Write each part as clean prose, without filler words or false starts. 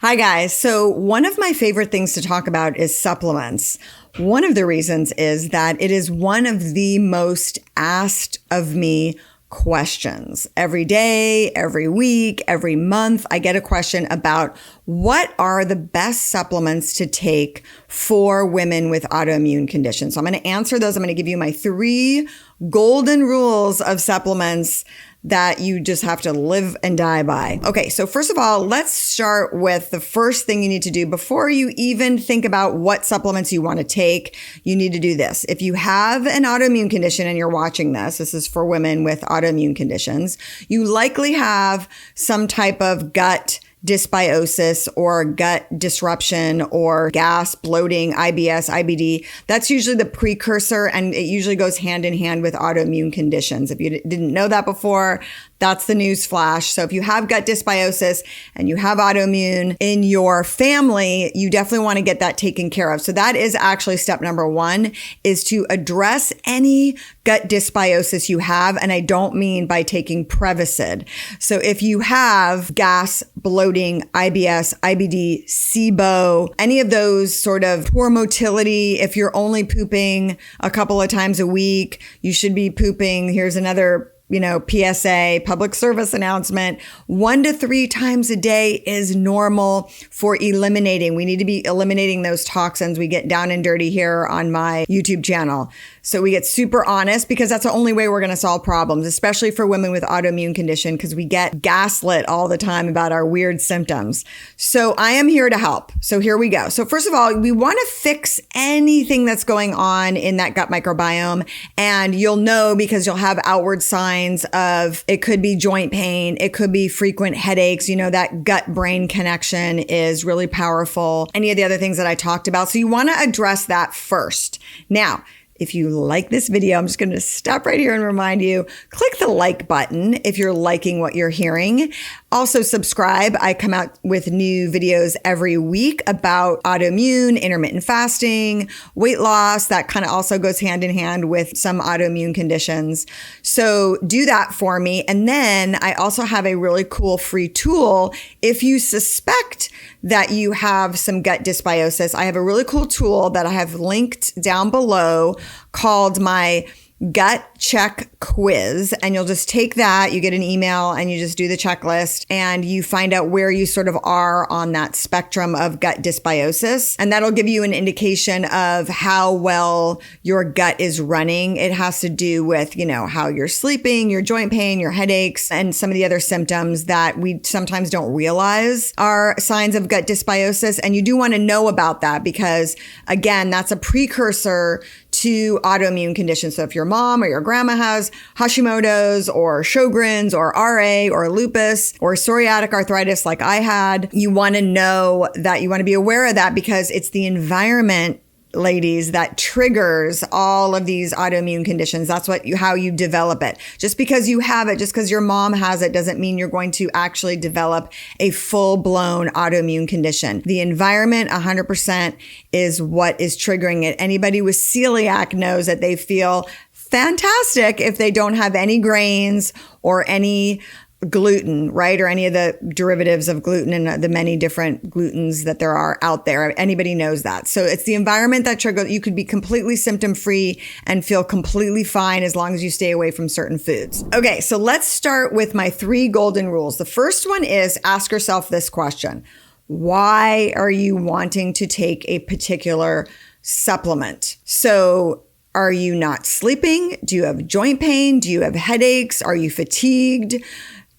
Hi guys. So one of my favorite things to talk about is supplements. One of the reasons is that it is one of the most asked of me questions. Every day, every week, every month, I get a question about what are the best supplements to take for women with autoimmune conditions. So I'm going to answer those. I'm going to give you my 3 golden rules of supplements that you just have to live and die by. Okay, so first of all, let's start with the first thing you need to do before you even think about what supplements you want to take. You need to do this. If you have an autoimmune condition and you're watching this is for women with autoimmune conditions, you likely have some type of gut dysbiosis or gut disruption or gas, bloating, IBS, IBD. That's usually the precursor, and it usually goes hand in hand with autoimmune conditions. If you didn't know that before, that's the news flash. So if you have gut dysbiosis and you have autoimmune in your family, you definitely want to get that taken care of. So that is actually step number 1, is to address any gut dysbiosis you have. And I don't mean by taking Prevacid. So if you have gas, bloating, IBS, IBD, SIBO, any of those sort of poor motility, if you're only pooping a couple of times a week, you should be pooping. Here's another PSA, public service announcement, 1 to 3 times a day is normal for eliminating. We need to be eliminating those toxins. We get down and dirty here on my YouTube channel. So we get super honest because that's the only way we're going to solve problems, especially for women with autoimmune condition, because we get gaslit all the time about our weird symptoms. So I am here to help. So here we go. So first of all, we want to fix anything that's going on in that gut microbiome. And you'll know because you'll have outward signs of, it could be joint pain. It could be frequent headaches. That gut brain connection is really powerful. Any of the other things that I talked about. So you want to address that first. Now, if you like this video, I'm just going to stop right here and remind you, click the like button if you're liking what you're hearing. Also subscribe. I come out with new videos every week about autoimmune, intermittent fasting, weight loss. That kind of also goes hand in hand with some autoimmune conditions. So do that for me. And then I also have a really cool free tool. If you suspect that you have some gut dysbiosis, I have a really cool tool that I have linked down below called my gut check quiz. And you'll just take that, you get an email and you just do the checklist and you find out where you sort of are on that spectrum of gut dysbiosis. And that'll give you an indication of how well your gut is running. It has to do with, how you're sleeping, your joint pain, your headaches, and some of the other symptoms that we sometimes don't realize are signs of gut dysbiosis. And you do want to know about that because, again, that's a precursor to autoimmune conditions. So if your mom or your grandma has Hashimoto's or Sjogren's or RA or lupus or psoriatic arthritis like I had, you want to know that, you want to be aware of that because it's the environment, ladies, that triggers all of these autoimmune conditions. That's how you develop it. Just because you have it, just because your mom has it, doesn't mean you're going to actually develop a full-blown autoimmune condition. The environment, 100%, is what is triggering it. Anybody with celiac knows that they feel fantastic if they don't have any grains or any gluten, right? Or any of the derivatives of gluten and the many different glutens that there are out there. Anybody knows that. So it's the environment that triggers. You could be completely symptom free and feel completely fine as long as you stay away from certain foods. Okay, so let's start with my 3 golden rules. The first one is ask yourself this question. Why are you wanting to take a particular supplement? So are you not sleeping? Do you have joint pain? Do you have headaches? Are you fatigued?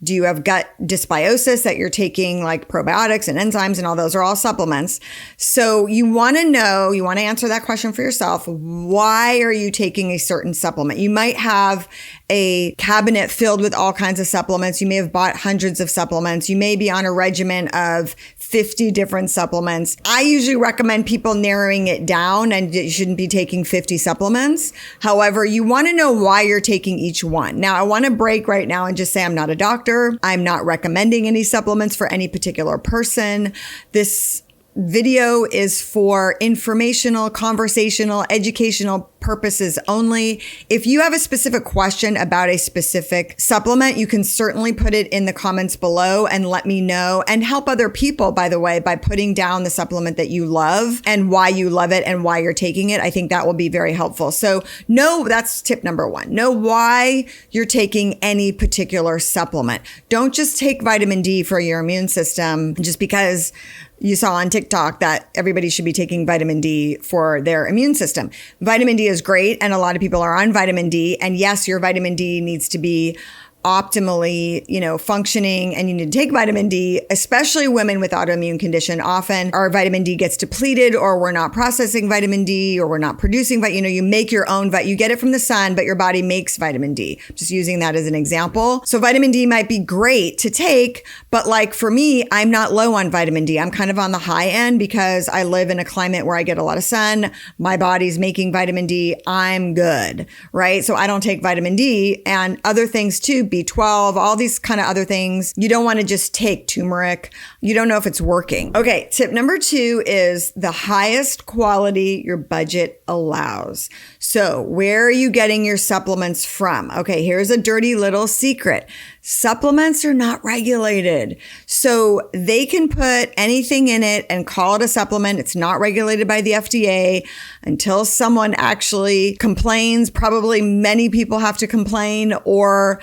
Do you have gut dysbiosis that you're taking like probiotics and enzymes and all those are all supplements? So you want to know, you want to answer that question for yourself. Why are you taking a certain supplement? You might have a cabinet filled with all kinds of supplements. You may have bought hundreds of supplements. You may be on a regimen of 50 different supplements. I usually recommend people narrowing it down, and you shouldn't be taking 50 supplements. However, you want to know why you're taking each one. Now, I want to break right now and just say I'm not a doctor. I'm not recommending any supplements for any particular person. This video is for informational, conversational, educational purposes only. If you have a specific question about a specific supplement, you can certainly put it in the comments below and let me know, and help other people, by the way, by putting down the supplement that you love and why you love it and why you're taking it. I think that will be very helpful. So that's tip number 1. Know why you're taking any particular supplement. Don't just take vitamin D for your immune system just because you saw on TikTok that everybody should be taking vitamin D for their immune system. Vitamin D is great, and a lot of people are on vitamin D. And yes, your vitamin D needs to be optimally, functioning, and you need to take vitamin D, especially women with autoimmune condition. Often our vitamin D gets depleted, or we're not processing vitamin D, or we're not producing, you make your own, you get it from the sun, but your body makes vitamin D. Just using that as an example. So vitamin D might be great to take, but for me, I'm not low on vitamin D. I'm kind of on the high end because I live in a climate where I get a lot of sun. My body's making vitamin D. I'm good, right? So I don't take vitamin D, and other things too, B12, all these kind of other things. You don't want to just take turmeric. You don't know if it's working. Okay, tip number 2 is the highest quality your budget allows. So where are you getting your supplements from? Okay, here's a dirty little secret. Supplements are not regulated. So they can put anything in it and call it a supplement. It's not regulated by the FDA until someone actually complains. Probably many people have to complain, or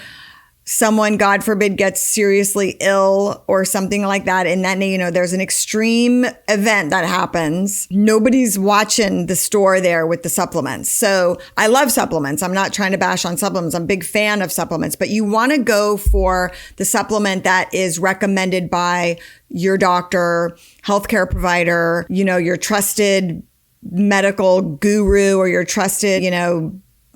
someone, God forbid, gets seriously ill or something like that. And then, there's an extreme event that happens. Nobody's watching the store there with the supplements. So I love supplements. I'm not trying to bash on supplements. I'm a big fan of supplements, but you want to go for the supplement that is recommended by your doctor, healthcare provider, your trusted medical guru, or your trusted,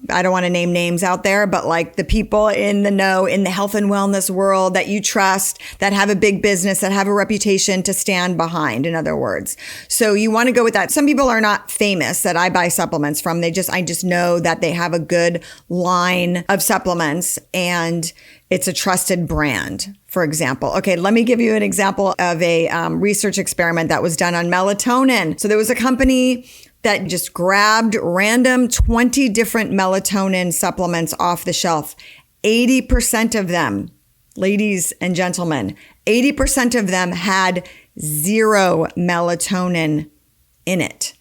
I don't want to name names out there, but the people in the know in the health and wellness world that you trust, that have a big business, that have a reputation to stand behind, in other words. So you want to go with that. Some people are not famous that I buy supplements from. I just know that they have a good line of supplements and it's a trusted brand, for example. Okay, let me give you an example of a research experiment that was done on melatonin. So there was a company that just grabbed random 20 different melatonin supplements off the shelf. 80% of them, ladies and gentlemen, 80% of them had 0 melatonin in it.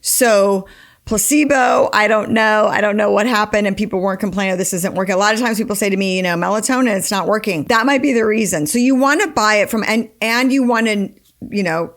So placebo, I don't know what happened, and people weren't complaining, oh, this isn't working. A lot of times people say to me, melatonin, it's not working. That might be the reason. So you want to buy it from, and you want to,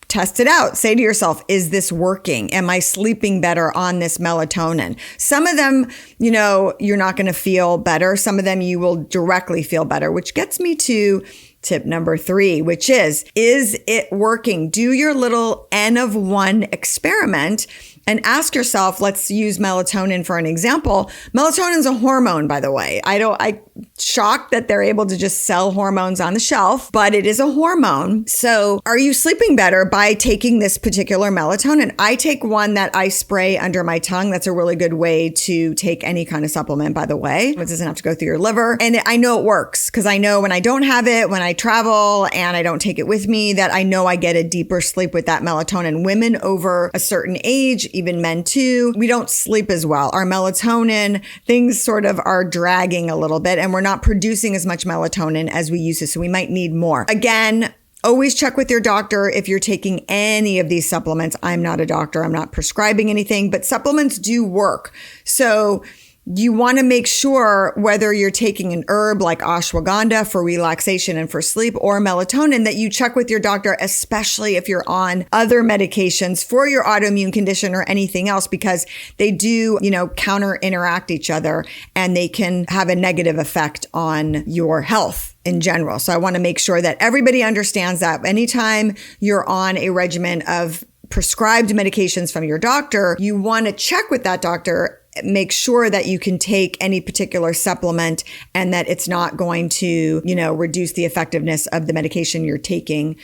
test it out. Say to yourself, is this working? Am I sleeping better on this melatonin? Some of them, you're not going to feel better. Some of them you will directly feel better, which gets me to tip number 3, which is it working? Do your little N of 1 experiment and ask yourself, let's use melatonin for an example. Melatonin is a hormone, by the way. I'm shocked that they're able to just sell hormones on the shelf, but it is a hormone. So are you sleeping better by taking this particular melatonin? I take one that I spray under my tongue. That's a really good way to take any kind of supplement, by the way. It doesn't have to go through your liver. And I know it works because I know when I don't have it, when I travel and I don't take it with me, that I know I get a deeper sleep with that melatonin. Women over a certain age, even men too, we don't sleep as well. Our melatonin, things sort of are dragging a little bit, and we're not producing as much melatonin as we used to. So we might need more. Again, always check with your doctor if you're taking any of these supplements. I'm not a doctor. I'm not prescribing anything, but supplements do work. So you want to make sure whether you're taking an herb like ashwagandha for relaxation and for sleep, or melatonin, that you check with your doctor, especially if you're on other medications for your autoimmune condition or anything else, because they do, counter interact each other and they can have a negative effect on your health in general. So I want to make sure that everybody understands that anytime you're on a regimen of prescribed medications from your doctor, you want to check with that doctor, make sure that you can take any particular supplement and that it's not going to, reduce the effectiveness of the medication you're taking,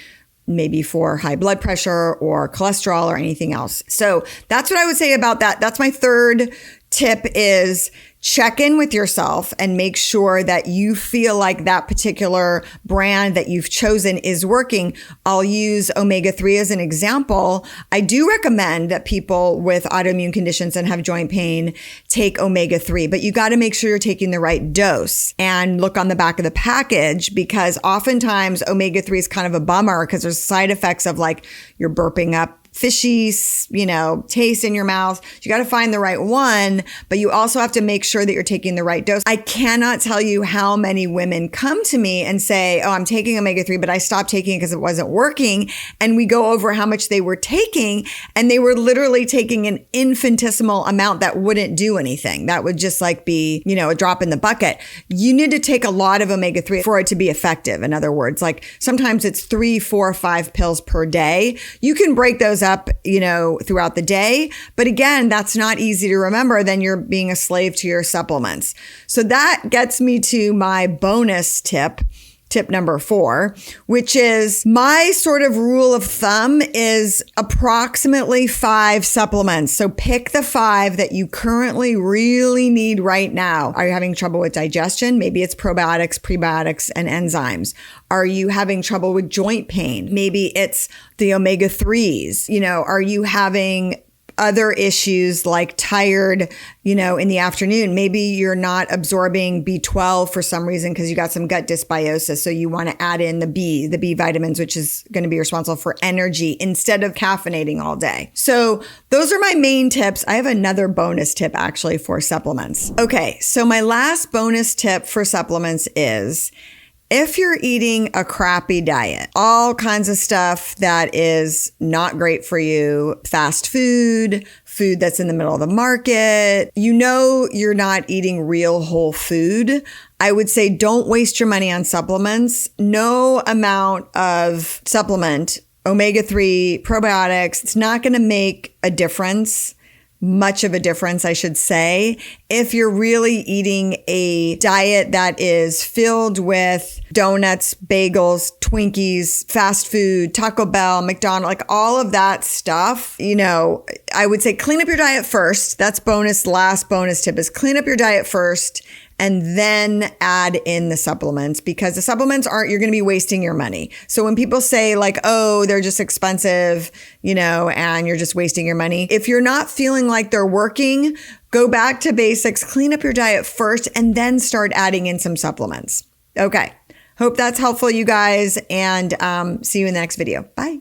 maybe for high blood pressure or cholesterol or anything else. So that's what I would say about that. That's my third tip, is check in with yourself and make sure that you feel like that particular brand that you've chosen is working. I'll use omega-3 as an example. I do recommend that people with autoimmune conditions and have joint pain take omega-3, but you got to make sure you're taking the right dose and look on the back of the package, because oftentimes omega-3 is kind of a bummer because there's side effects of like you're burping up fishy, taste in your mouth. You got to find the right one, but you also have to make sure that you're taking the right dose. I cannot tell you how many women come to me and say, oh, I'm taking omega-3, but I stopped taking it because it wasn't working. And we go over how much they were taking, and they were literally taking an infinitesimal amount that wouldn't do anything. That would just like be, a drop in the bucket. You need to take a lot of omega-3 for it to be effective. In other words, like sometimes it's 3, 4, 5 pills per day. You can break those up, throughout the day. But again, that's not easy to remember. Then you're being a slave to your supplements. So that gets me to my bonus tip number 4, which is my sort of rule of thumb is approximately 5 supplements. So pick the 5 that you currently really need right now. Are you having trouble with digestion? Maybe it's probiotics, prebiotics, and enzymes. Are you having trouble with joint pain? Maybe it's the omega-3s. Are you having other issues like tired, in the afternoon? Maybe you're not absorbing B12 for some reason because you got some gut dysbiosis. So you want to add in the B vitamins, which is going to be responsible for energy instead of caffeinating all day. So those are my main tips. I have another bonus tip actually for supplements. Okay. So my last bonus tip for supplements is, if you're eating a crappy diet, all kinds of stuff that is not great for you, fast food that's in the middle of the market, you're not eating real whole food, I would say don't waste your money on supplements. No amount of supplement, omega-3, probiotics, it's not going to make a difference. Much of a difference, I should say, if you're really eating a diet that is filled with donuts, bagels, Twinkies, fast food, Taco Bell, McDonald's, like all of that stuff. I would say clean up your diet first. That's last bonus tip is clean up your diet first and then add in the supplements, because the supplements you're going to be wasting your money. So when people say like, oh, they're just expensive, and you're just wasting your money. If you're not feeling like they're working, go back to basics, clean up your diet first, and then start adding in some supplements. Okay. Hope that's helpful, you guys, and see you in the next video. Bye.